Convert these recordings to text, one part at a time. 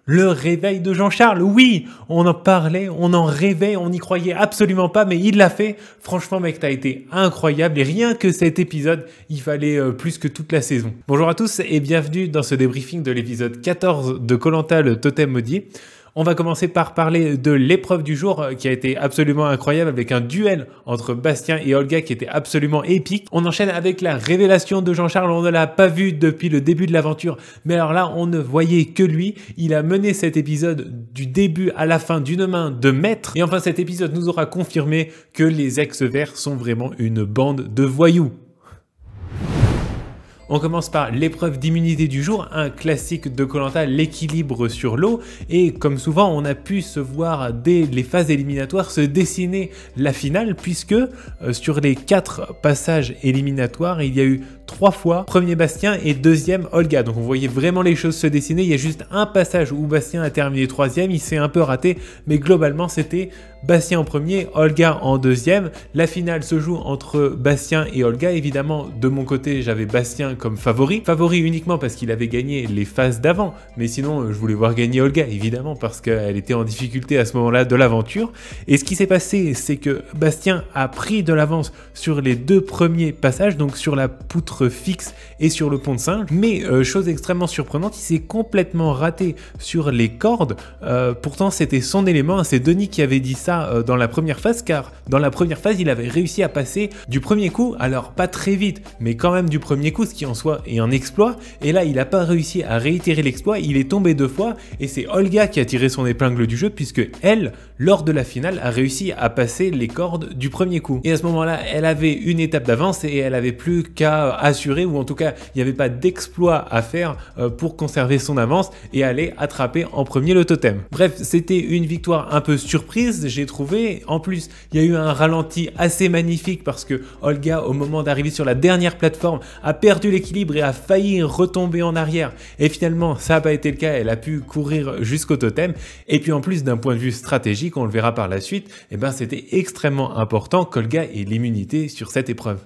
Le réveil de Jean-Charles, oui, on en parlait, on en rêvait, on n'y croyait absolument pas, mais il l'a fait. Franchement, mec, t'as été incroyable et rien que cet épisode, il fallait plus que toute la saison. Bonjour à tous et bienvenue dans ce débriefing de l'épisode 14 de Koh-Lanta, le totem maudit. On va commencer par parler de l'épreuve du jour qui a été absolument incroyable avec un duel entre Bastien et Olga qui était absolument épique. On enchaîne avec la révélation de Jean-Charles, on ne l'a pas vu depuis le début de l'aventure, mais alors là on ne voyait que lui. Il a mené cet épisode du début à la fin d'une main de maître. Et enfin cet épisode nous aura confirmé que les ex-verts sont vraiment une bande de voyous. On commence par l'épreuve d'immunité du jour, un classique de Koh-Lanta, l'équilibre sur l'eau. Et comme souvent, on a pu se voir dès les phases éliminatoires se dessiner la finale, puisque sur les 4 passages éliminatoires, il y a eu 3 fois premier Bastien et deuxième Olga. Donc on voyait vraiment les choses se dessiner. Il y a juste un passage où Bastien a terminé 3e, il s'est un peu raté, mais globalement c'était Bastien en premier, Olga en deuxième. La finale se joue entre Bastien et Olga. Évidemment, de mon côté, j'avais Bastien comme favori. Favori uniquement parce qu'il avait gagné les phases d'avant. Mais sinon, je voulais voir gagner Olga, évidemment, parce qu'elle était en difficulté à ce moment-là de l'aventure. Et ce qui s'est passé, c'est que Bastien a pris de l'avance sur les 2 premiers passages, donc sur la poutre fixe et sur le pont de singe. Mais chose extrêmement surprenante, il s'est complètement raté sur les cordes. Pourtant, c'était son élément. C'est Denis qui avait dit ça dans la première phase, car dans la première phase il avait réussi à passer du premier coup, alors pas très vite mais quand même du premier coup, ce qui en soi est un exploit. Et là il n'a pas réussi à réitérer l'exploit, il est tombé 2 fois et c'est Olga qui a tiré son épingle du jeu, puisque elle, lors de la finale, a réussi à passer les cordes du premier coup. Et à ce moment là elle avait une étape d'avance et elle avait plus qu'à assurer, ou en tout cas il n'y avait pas d'exploit à faire pour conserver son avance et aller attraper en premier le totem. Bref, c'était une victoire un peu surprise, j'ai trouvé. En plus, il y a eu un ralenti assez magnifique parce que Olga, au moment d'arriver sur la dernière plateforme, a perdu l'équilibre et a failli retomber en arrière. Et finalement, ça n'a pas été le cas, elle a pu courir jusqu'au totem. Et puis en plus, d'un point de vue stratégique, on le verra par la suite, eh ben, c'était extrêmement important qu'Olga ait l'immunité sur cette épreuve.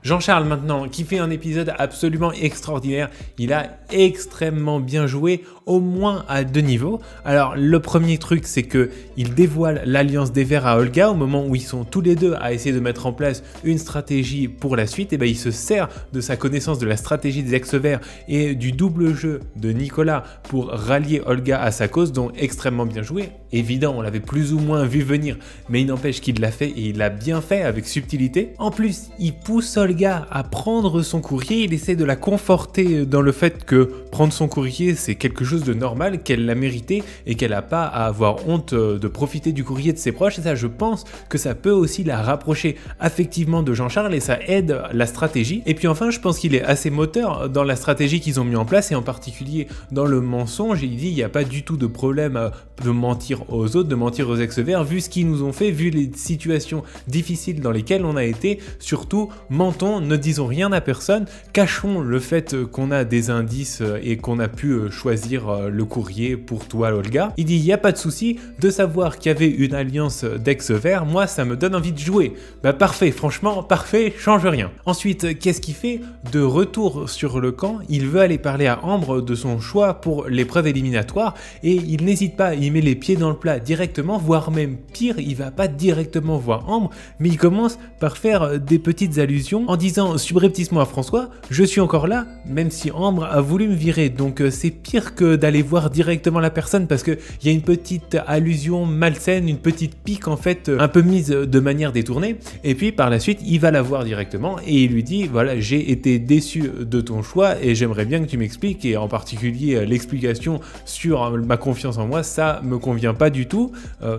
Jean-Charles maintenant, qui fait un épisode absolument extraordinaire. Il a extrêmement bien joué, au moins à 2 niveaux. Alors le premier truc, c'est que il dévoile l'alliance des Verts à Olga au moment où ils sont tous les deux à essayer de mettre en place une stratégie pour la suite. Et ben il se sert de sa connaissance de la stratégie des ex-Verts et du double jeu de Nicolas pour rallier Olga à sa cause, donc extrêmement bien joué. Évident, on l'avait plus ou moins vu venir, mais il n'empêche qu'il l'a fait et il l'a bien fait avec subtilité. En plus, il pousse Olga à prendre son courrier, il essaie de la conforter dans le fait que prendre son courrier c'est quelque chose de normal, qu'elle l'a mérité et qu'elle n'a pas à avoir honte de profiter du courrier de ses proches. Et ça, je pense que ça peut aussi la rapprocher affectivement de Jean-Charles et ça aide la stratégie. Et puis enfin, je pense qu'il est assez moteur dans la stratégie qu'ils ont mis en place et en particulier dans le mensonge. Il dit il n'y a pas du tout de problème de mentir aux autres, de mentir aux ex-verts, vu ce qu'ils nous ont fait, vu les situations difficiles dans lesquelles on a été. Surtout, mentons, ne disons rien à personne, cachons le fait qu'on a des indices et qu'on a pu choisir le courrier pour toi Olga. Il dit il n'y a pas de souci de savoir qu'il y avait une alliance d'ex-verts, moi ça me donne envie de jouer. Bah parfait, franchement parfait, change rien. Ensuite, qu'est-ce qu'il fait? De retour sur le camp, il veut aller parler à Ambre de son choix pour l'épreuve éliminatoire et il n'hésite pas, il met les pieds dans le plat directement, voire même pire, il va pas directement voir Ambre, mais il commence par faire des petites allusions en disant subrepticement à François, je suis encore là, même si Ambre a voulu me virer. Donc c'est pire que d'aller voir directement la personne parce qu'il y a une petite allusion malsaine, une petite pique en fait, un peu mise de manière détournée. Et puis par la suite, il va la voir directement et il lui dit, voilà, j'ai été déçu de ton choix et j'aimerais bien que tu m'expliques, et en particulier l'explication sur ma confiance en moi, ça me convient pas du tout.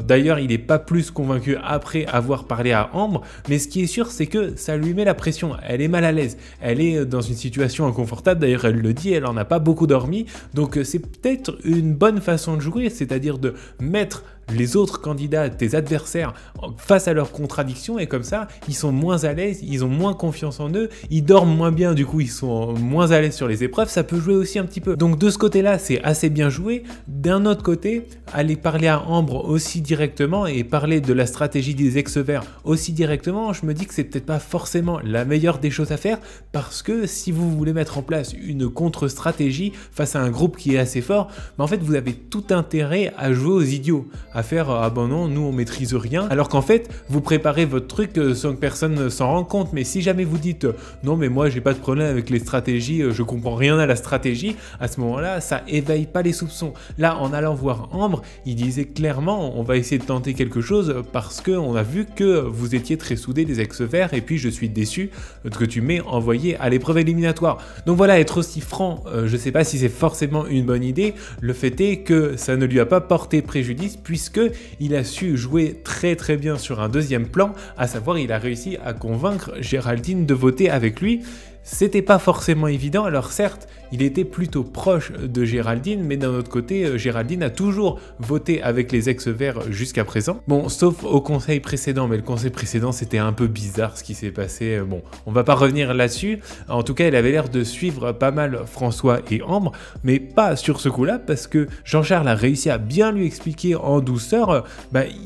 D'ailleurs, il n'est pas plus convaincu après avoir parlé à Ambre, mais ce qui est sûr, c'est que ça lui met la pression. Elle est mal à l'aise, elle est dans une situation inconfortable, d'ailleurs elle le dit, elle en a pas beaucoup dormi, donc c'est peut-être une bonne façon de jouer, c'est-à-dire de mettre les autres candidats, tes adversaires, face à leurs contradictions, et comme ça, ils sont moins à l'aise, ils ont moins confiance en eux, ils dorment moins bien, du coup, ils sont moins à l'aise sur les épreuves, ça peut jouer aussi un petit peu. Donc de ce côté-là, c'est assez bien joué. D'un autre côté, aller parler à Ambre aussi directement et parler de la stratégie des ex-verts aussi directement, je me dis que c'est peut-être pas forcément la meilleure des choses à faire, parce que si vous voulez mettre en place une contre-stratégie face à un groupe qui est assez fort, en fait vous avez tout intérêt à jouer aux idiots, à faire ah ben non, nous on maîtrise rien, alors qu'en fait vous préparez votre truc sans que personne ne s'en rende compte. Mais si jamais vous dites non mais moi j'ai pas de problème avec les stratégies, je comprends rien à la stratégie, à ce moment-là ça éveille pas les soupçons. Là, en allant voir Ambre, il disait clairement on va essayer de tenter quelque chose parce qu'on a vu que vous étiez très soudés les ex-verts et puis je suis déçu que tu m'aies envoyé à l'épreuve éliminatoire. Donc voilà, être aussi franc, je sais pas si c'est forcément une bonne idée. Le fait est que ça ne lui a pas porté préjudice puisque il a su jouer très très bien sur un deuxième plan, à savoir il a réussi à convaincre Géraldine de voter avec lui. C'était pas forcément évident, alors certes, il était plutôt proche de Géraldine, mais d'un autre côté, Géraldine a toujours voté avec les ex-verts jusqu'à présent. Bon, sauf au conseil précédent, mais le conseil précédent, c'était un peu bizarre ce qui s'est passé. Bon, on va pas revenir là-dessus. En tout cas, elle avait l'air de suivre pas mal François et Ambre, mais pas sur ce coup-là, parce que Jean-Charles a réussi à bien lui expliquer en douceur,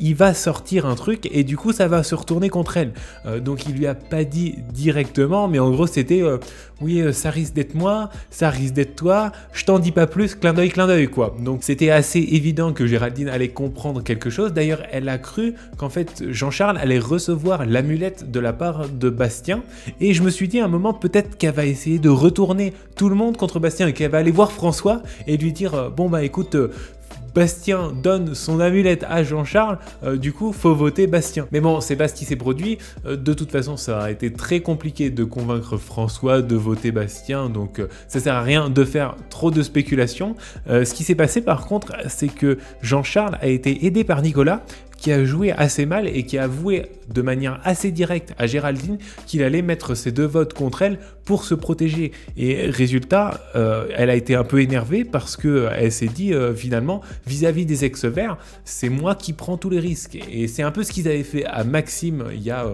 il va sortir un truc, et du coup, ça va se retourner contre elle. Donc, il lui a pas dit directement, mais en gros, c'était oui, ça risque d'être moi, ça risque d'être toi, je t'en dis pas plus, clin d'œil quoi. Donc c'était assez évident que Géraldine allait comprendre quelque chose. D'ailleurs, elle a cru qu'en fait Jean-Charles allait recevoir l'amulette de la part de Bastien, et je me suis dit à un moment peut-être qu'elle va essayer de retourner tout le monde contre Bastien et qu'elle va aller voir François et lui dire bon bah écoute, Bastien donne son amulette à Jean-Charles, du coup faut voter Bastien. Mais bon, c'est pas ce qui s'est produit, de toute façon ça a été très compliqué de convaincre François de voter Bastien, donc ça sert à rien de faire trop de spéculations. Ce qui s'est passé par contre, c'est que Jean-Charles a été aidé par Nicolas, qui a joué assez mal et qui a avoué de manière assez directe à Géraldine qu'il allait mettre ses deux votes contre elle pour se protéger. Et résultat, elle a été un peu énervée parce qu'elle s'est dit finalement, vis-à-vis des ex-verts, c'est moi qui prends tous les risques. Et c'est un peu ce qu'ils avaient fait à Maxime il y a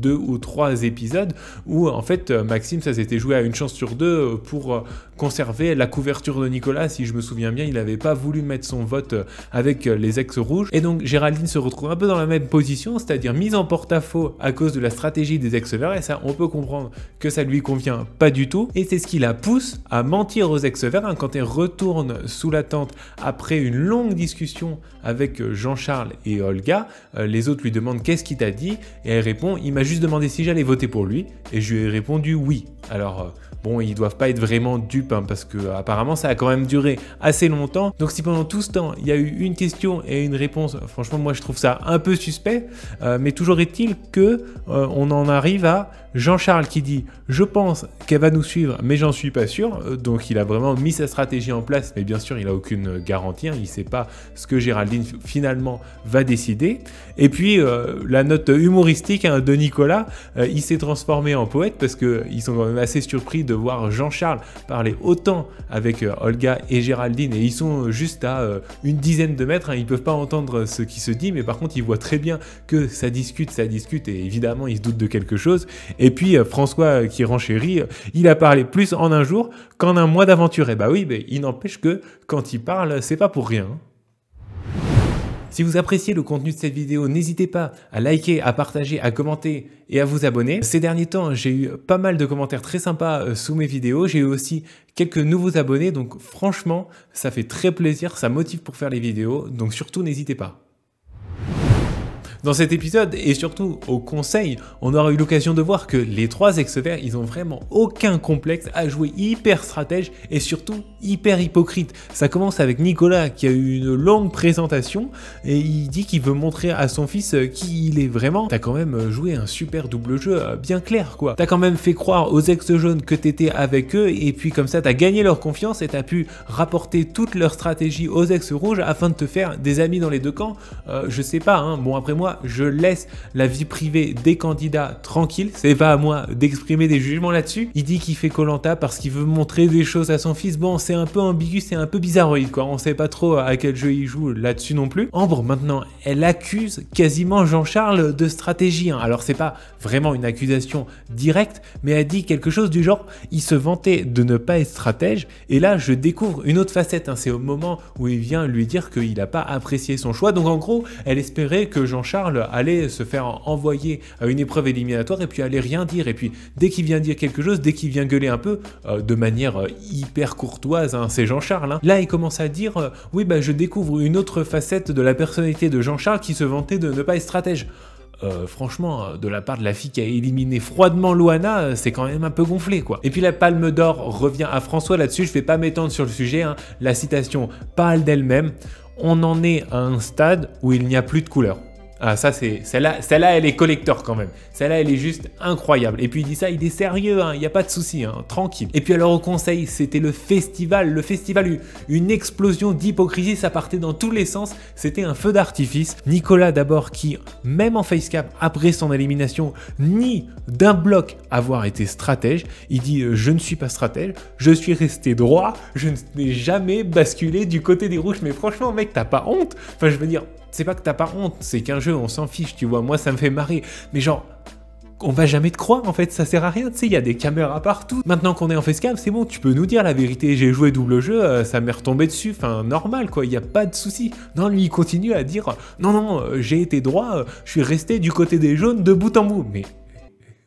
2 ou 3 épisodes où en fait Maxime, ça s'était joué à une chance sur 2 pour conserver la couverture de Nicolas. Si je me souviens bien, il n'avait pas voulu mettre son vote avec les ex-rouges. Et donc Géraldine se retrouve un peu dans la même position, c'est-à-dire mise en porte-à-faux à cause de la stratégie des ex-verts, et ça on peut comprendre que ça lui convient pas du tout, et c'est ce qui la pousse à mentir aux ex-verts quand elle retourne sous la tente après une longue discussion avec Jean-Charles et Olga. Les autres lui demandent qu'est-ce qu'il t'a dit, et elle répond il m'a juste demandé si j'allais voter pour lui, et je lui ai répondu oui. Alors bon, ils doivent pas être vraiment dupes, parce que apparemment ça a quand même duré assez longtemps. Donc si pendant tout ce temps il y a eu une question et une réponse, franchement moi je trouve ça un peu suspect, mais toujours est-il que on en arrive à Jean-Charles qui dit je pense qu'elle va nous suivre mais j'en suis pas sûr. Donc il a vraiment mis sa stratégie en place, mais bien sûr il a aucune garantie, il sait pas ce que Géraldine finalement va décider. Et puis la note humoristique de Nicolas, il s'est transformé en poète parce que ils sont quand même assez surpris de voir Jean-Charles parler autant avec Olga et Géraldine, et ils sont juste à une dizaine de mètres, ils peuvent pas entendre ce qui se dit, mais par contre ils voient très bien que ça discute, et évidemment ils se doutent de quelque chose. Et puis François qui renchérit, il a parlé plus en un jour qu'en un mois d'aventure. Et bah oui, mais il n'empêche que quand il parle, c'est pas pour rien. Si vous appréciez le contenu de cette vidéo, n'hésitez pas à liker, à partager, à commenter et à vous abonner. Ces derniers temps, j'ai eu pas mal de commentaires très sympas sous mes vidéos. J'ai eu aussi quelques nouveaux abonnés, donc franchement, ça fait très plaisir, ça motive pour faire les vidéos, donc surtout n'hésitez pas. Dans cet épisode, et surtout au conseil, on aura eu l'occasion de voir que les 3 ex-verts, ils ont vraiment aucun complexe à jouer hyper stratège et surtout hyper hypocrite. Ça commence avec Nicolas qui a eu une longue présentation et il dit qu'il veut montrer à son fils qui il est vraiment. T'as quand même joué un super double jeu bien clair quoi. T'as quand même fait croire aux ex-jaunes que t'étais avec eux, et puis comme ça t'as gagné leur confiance et t'as pu rapporter toute leur stratégie aux ex-rouges afin de te faire des amis dans les deux camps. Je sais pas, bon après moi, moi, je laisse la vie privée des candidats tranquille. C'est pas à moi d'exprimer des jugements là-dessus. Il dit qu'il fait Koh-Lanta parce qu'il veut montrer des choses à son fils. Bon, c'est un peu ambigu, c'est un peu bizarroïde, quoi. On sait pas trop à quel jeu il joue là-dessus non plus. Ambre, maintenant, elle accuse quasiment Jean-Charles de stratégie. Alors, c'est pas vraiment une accusation directe, mais elle dit quelque chose du genre, il se vantait de ne pas être stratège, et là, je découvre une autre facette. C'est au moment où il vient lui dire qu'il n'a pas apprécié son choix. Donc, en gros, elle espérait que Jean-Charles allait se faire envoyer à une épreuve éliminatoire et puis allait rien dire. Et puis, dès qu'il vient dire quelque chose, dès qu'il vient gueuler un peu, de manière hyper courtoise, c'est Jean-Charles. Là, il commence à dire, oui, je découvre une autre facette de la personnalité de Jean-Charles qui se vantait de ne pas être stratège. Franchement, de la part de la fille qui a éliminé froidement Loana, c'est quand même un peu gonflé, quoi. Et puis la Palme d'Or revient à François là-dessus, je vais pas m'étendre sur le sujet, la citation parle d'elle-même. On en est à un stade où il n'y a plus de couleur. Ah, ça, c'est celle-là, elle est collector quand même. Celle-là, elle est juste incroyable. Et puis il dit ça, il est sérieux, il n'y a pas de souci, tranquille. Et puis alors au conseil, c'était le festival, une explosion d'hypocrisie, ça partait dans tous les sens. C'était un feu d'artifice. Nicolas d'abord qui, même en facecap, après son élimination, nie d'un bloc avoir été stratège. Il dit je ne suis pas stratège, je suis resté droit, je n'ai jamais basculé du côté des rouges. Mais franchement, mec, t'as pas honte? Enfin, je veux dire, c'est pas que t'as pas honte, c'est qu'un jeu, on s'en fiche, tu vois. Moi, ça me fait marrer. Mais genre, on va jamais te croire, en fait, ça sert à rien, tu sais, il y a des caméras partout. Maintenant qu'on est en facecam, c'est bon, tu peux nous dire la vérité. J'ai joué double jeu, ça m'est retombé dessus, enfin, normal, quoi, il n'y a pas de souci. Non, lui, il continue à dire, non, j'ai été droit, je suis resté du côté des jaunes de bout en bout.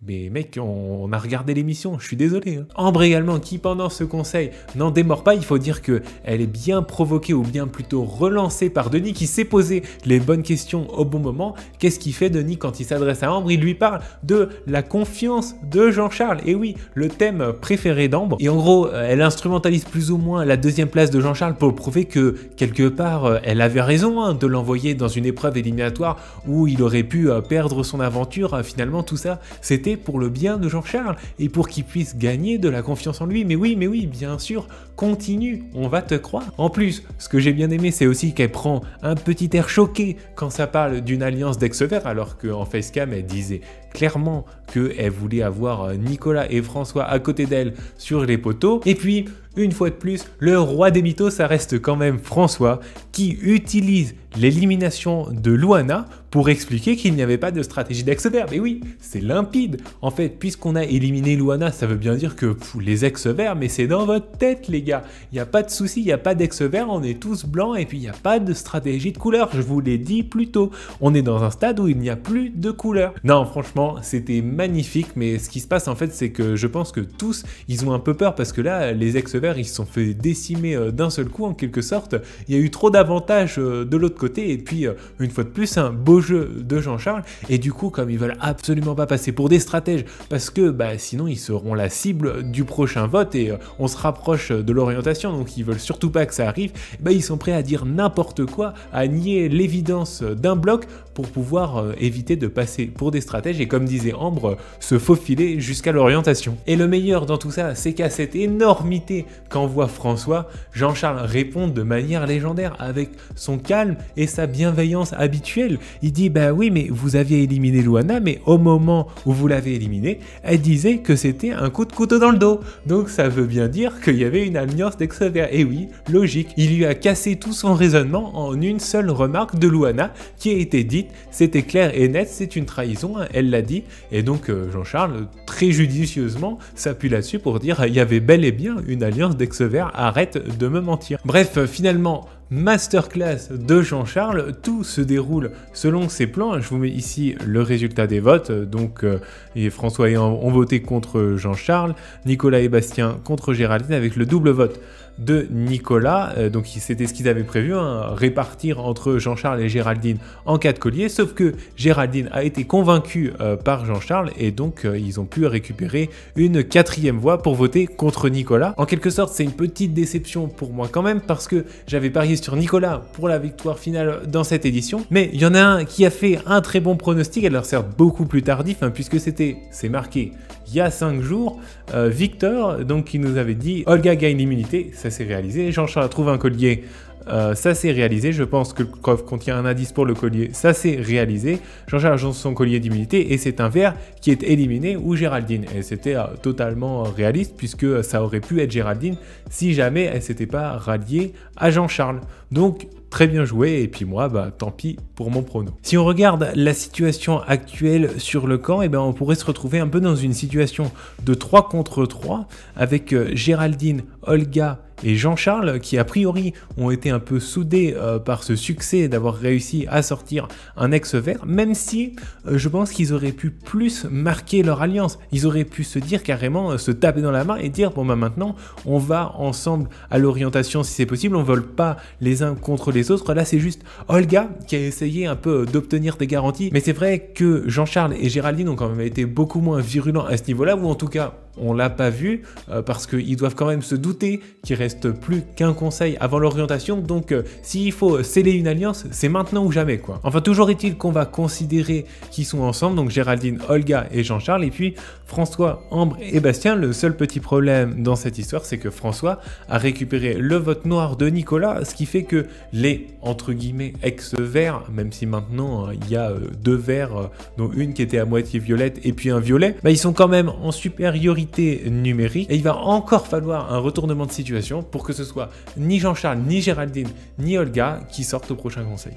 Mais mec, on a regardé l'émission, je suis désolé. Ambre également, qui pendant ce conseil n'en démord pas, il faut dire qu'elle est bien provoquée ou bien plutôt relancée par Denis qui s'est posé les bonnes questions au bon moment. Qu'est-ce qu'il fait Denis quand il s'adresse à Ambre? Il lui parle de la confiance de Jean-Charles. Et oui, le thème préféré d'Ambre. Et en gros, elle instrumentalise plus ou moins la deuxième place de Jean-Charles pour prouver que quelque part, elle avait raison de l'envoyer dans une épreuve éliminatoire où il aurait pu perdre son aventure. Finalement, tout ça, c'était pour le bien de Jean-Charles et pour qu'il puisse gagner de la confiance en lui. Mais oui, bien sûr, continue, on va te croire. En plus, ce que j'ai bien aimé, c'est aussi qu'elle prend un petit air choqué quand ça parle d'une alliance d'ex-verts, alors qu'en facecam, elle disait clairement qu'elle voulait avoir Nicolas et François à côté d'elle sur les poteaux. Et puis, une fois de plus, le roi des mythos, ça reste quand même François qui utilise l'élimination de Loana pour expliquer qu'il n'y avait pas de stratégie d'ex-verts. Mais oui, c'est limpide. En fait, puisqu'on a éliminé Loana, ça veut bien dire que les ex-verts, mais c'est dans votre tête, les gars. Il n'y a pas de souci, il n'y a pas d'ex-verts, on est tous blancs et puis il n'y a pas de stratégie de couleur. Je vous l'ai dit plus tôt. On est dans un stade où il n'y a plus de couleur. Non, franchement, c'était magnifique, mais ce qui se passe en fait, c'est que je pense que tous, ils ont un peu peur parce que là, les ex-verts, ils se sont fait décimer d'un seul coup en quelque sorte. Il y a eu trop d'avantages de l'autre côté et puis une fois de plus, un beau jeu de Jean-Charles et du coup, comme ils veulent absolument pas passer pour des stratèges parce que sinon ils seront la cible du prochain vote et on se rapproche de l'orientation, donc ils veulent surtout pas que ça arrive, ils sont prêts à dire n'importe quoi, à nier l'évidence d'un bloc pour pouvoir éviter de passer pour des stratèges et comme disait Ambre, se faufiler jusqu'à l'orientation. Et le meilleur dans tout ça, c'est qu'à cette énormité qu'envoie François, Jean-Charles répond de manière légendaire avec son calme et sa bienveillance habituelle. Il dit oui mais vous aviez éliminé Loana, mais au moment où vous l'avez éliminée, elle disait que c'était un coup de couteau dans le dos. Donc ça veut bien dire qu'il y avait une alliance d'ex-verts. Et oui, logique, il lui a cassé tout son raisonnement en une seule remarque de Loana qui a été dite, c'était clair et net, c'est une trahison, elle l'a dit. Et donc Jean-Charles, très judicieusement, s'appuie là-dessus pour dire il y avait bel et bien une alliance d'ex-verts, arrête de me mentir. Bref, finalement, masterclass de Jean-Charles, tout se déroule selon ses plans. Je vous mets ici le résultat des votes. Donc François et Ambre ont voté contre Jean-Charles, Nicolas et Bastien contre Géraldine avec le double vote de Nicolas. Donc c'était ce qu'ils avaient prévu, répartir entre Jean-Charles et Géraldine en 4 colliers, sauf que Géraldine a été convaincue par Jean-Charles et donc ils ont pu récupérer une 4e voix pour voter contre Nicolas. En quelque sorte, c'est une petite déception pour moi quand même parce que j'avais parié sur Nicolas pour la victoire finale dans cette édition, mais il y en a un qui a fait un très bon pronostic, alors certes beaucoup plus tardif puisque c'est marqué il y a 5 jours, Victor donc qui nous avait dit Olga gagne l'immunité, ça s'est réalisé, Jean-Charles trouve un collier ça c'est réalisé. Je pense que le coffre contient un indice pour le collier, ça c'est réalisé. Jean-Charles a son collier d'immunité et c'est un ver qui est éliminé ou Géraldine. Et c'était totalement réaliste puisque ça aurait pu être Géraldine si jamais elle s'était pas ralliée à Jean-Charles. Donc très bien joué, et puis moi, tant pis pour mon prono. Si on regarde la situation actuelle sur le camp, on pourrait se retrouver un peu dans une situation de 3 contre 3 avec Géraldine, Olga et Jean-Charles qui a priori ont été un peu soudés par ce succès d'avoir réussi à sortir un ex-vert, même si je pense qu'ils auraient pu plus marquer leur alliance. Ils auraient pu se dire carrément, se taper dans la main et dire bon maintenant on va ensemble à l'orientation si c'est possible, on vole pas les uns contre les autres. Là c'est juste Olga qui a essayé un peu d'obtenir des garanties, mais c'est vrai que Jean-Charles et Géraldine ont quand même été beaucoup moins virulents à ce niveau-là, ou en tout cas on l'a pas vu parce qu'ils doivent quand même se douter qu'il reste plus qu'un conseil avant l'orientation, donc s'il faut sceller une alliance, c'est maintenant ou jamais quoi. Enfin toujours est-il qu'on va considérer qu'ils sont ensemble, donc Géraldine, Olga et Jean-Charles, et puis François, Ambre et Bastien. Le seul petit problème dans cette histoire, c'est que François a récupéré le vote noir de Nicolas, ce qui fait que les entre guillemets ex-verts, même si maintenant il y a 2 verts, dont une qui était à moitié violette et puis un violet, ils sont quand même en supériorité numérique, et il va encore falloir un retournement de situation pour que ce soit ni Jean-Charles, ni Géraldine, ni Olga qui sortent au prochain conseil.